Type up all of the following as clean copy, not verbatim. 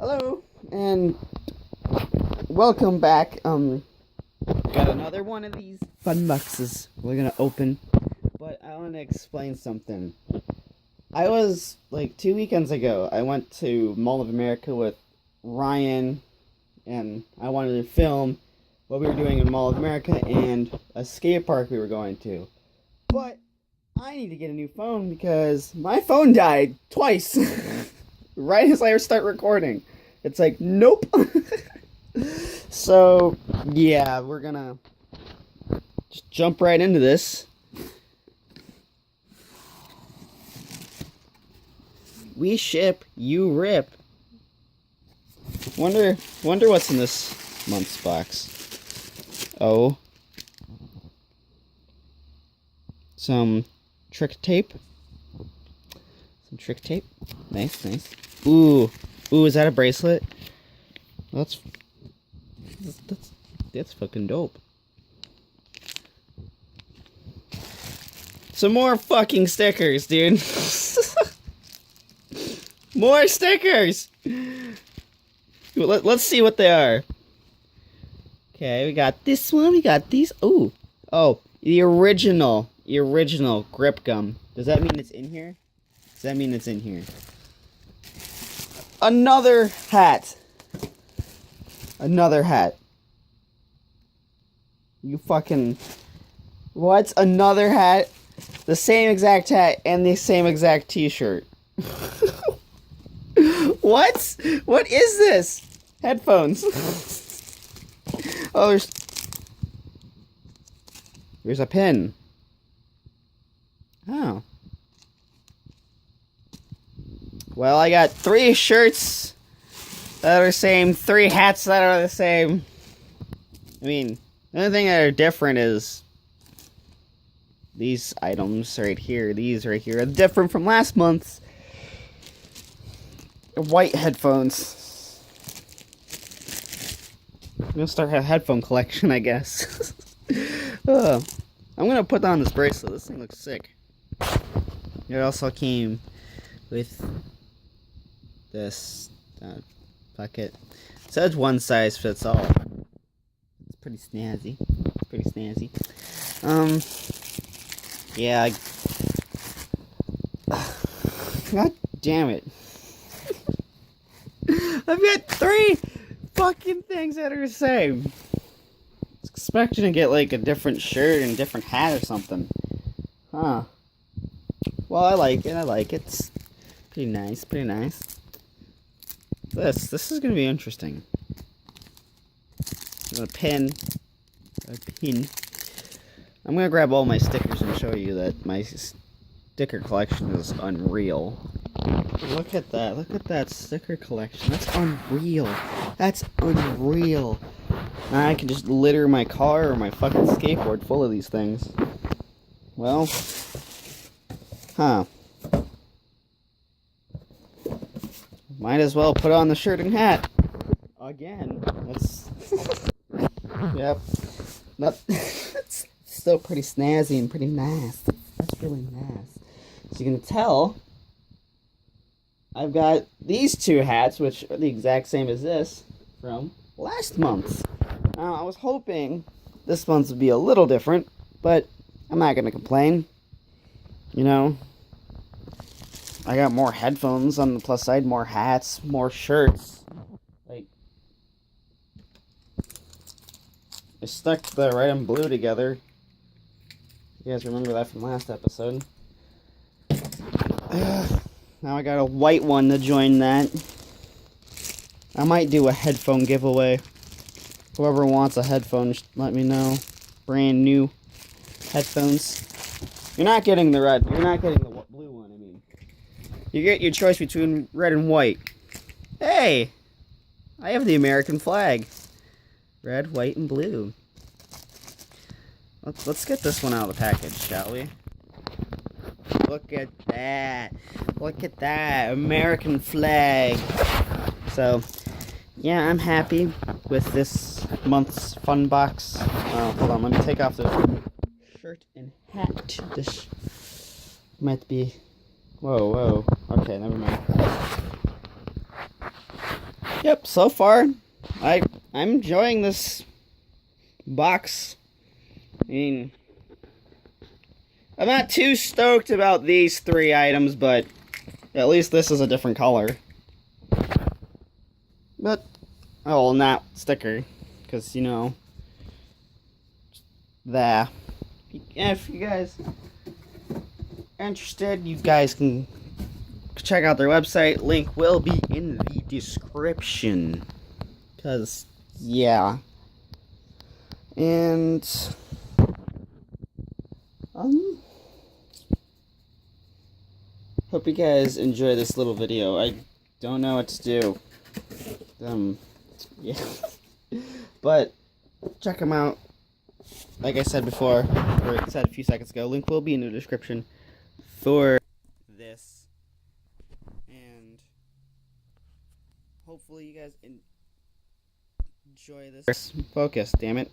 Hello, and welcome back. Got another one of these fun boxes we're gonna open, but I want to explain something. I was, like, 2 weekends ago, I went to Mall of America with Ryan, and I wanted to film what we were doing in Mall of America and a skate park we were going to. But I need to get a new phone because my phone died twice. Right as I start recording. It's like, nope. So, yeah, we're gonna just jump right into this. We ship, you rip. Wonder what's in this month's box. Oh. Some trick tape. Nice. Ooh, is that a bracelet? That's fucking dope. Some more fucking stickers, dude. More stickers. Let's see what they are. Okay, we got this one. We got these. Ooh, the original grip gum. Does that mean it's in here? Does that mean it's in here? Another hat. You fucking... What? Another hat? The same exact hat and the same exact t-shirt. What? What is this? Headphones. Oh, there's a pin. Oh. Well, I got 3 shirts that are the same, 3 hats that are the same. I mean, the only thing that are different is these items right here. These right here are different from last month's. White headphones. I'm gonna start a headphone collection, I guess. I'm gonna put on this bracelet. This thing looks sick. It also came with this bucket. It says one size fits all. It's pretty snazzy. Yeah. God damn it. I've got 3 fucking things that are the same. I was expecting to get like a different shirt and a different hat or something. Huh. Well, I like it. It's pretty nice. This is gonna be interesting. A pin. I'm gonna grab all my stickers and show you that my sticker collection is unreal. Look at that sticker collection. That's unreal. Now I can just litter my car or my fucking skateboard full of these things. Well, might as well put on the shirt and hat. Again. That's... Yep. It's still pretty snazzy and pretty nice. That's really nice. So you can tell, I've got these 2 hats, which are the exact same as this, from last month. Now, I was hoping this month would be a little different, but I'm not going to complain. You know, I got more headphones on the plus side, more hats, more shirts. Like, I stuck the red and blue together. You guys remember that from last episode. Now I got a white one to join that. I might do a headphone giveaway. Whoever wants a headphone, just let me know. Brand new headphones. You're not getting the red. You're not getting the blue one, I mean. You get your choice between red and white. Hey! I have the American flag. Red, white, and blue. Let's get this one out of the package, shall we? Look at that. American flag. So, yeah, I'm happy with this month's fun box. Hold on, let me take off the shirt and hat. This might be... Whoa. Okay, never mind. Yep, so far, I'm enjoying this box. I mean, I'm not too stoked about these 3 items, but at least this is a different color. But, oh, not sticker, because, you know, there. If you guys are interested, you guys can check out their website. Link will be in the description. Because, yeah. And, hope you guys enjoy this little video. I don't know what to do. Yeah. But, check them out. Like I said before, or I said a few seconds ago, link will be in the description for this. And hopefully you guys enjoy this. Focus, damn it.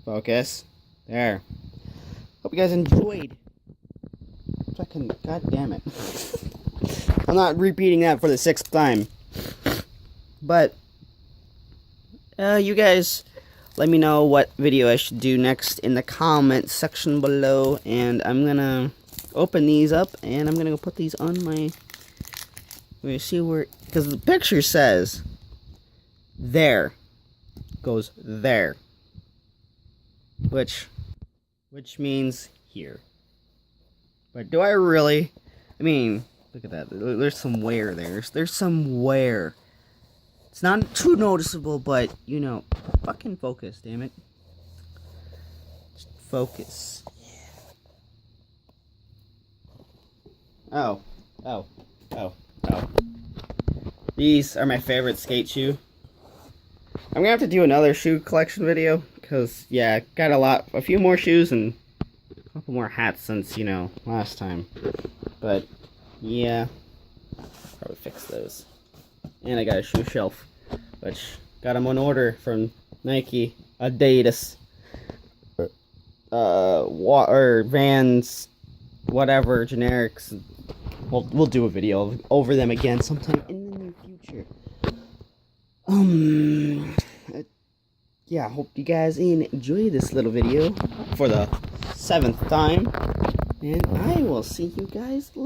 Focus. There. Hope you guys enjoyed. Fucking god damn it. I'm not repeating that for the 6th time. But you guys let me know what video I should do next in the comment section below, and I'm gonna open these up and I'm gonna go put these on my, let me see where, because the picture says there, goes there, which means here. But do I really? I mean, look at that, there's some wear there, there's some wear. It's not too noticeable, but, you know, fucking focus, damn it. Just focus. Oh. These are my favorite skate shoe. I'm gonna have to do another shoe collection video, because, yeah, got a few more shoes and a couple more hats since, you know, last time. But, yeah, probably fix those. And I got a shoe shelf, which got them on order from Nike, Adidas, or Vans, whatever, generics. We'll do a video over them again sometime in the near future. Yeah, hope you guys enjoy this little video for the 7th time, and I will see you guys later.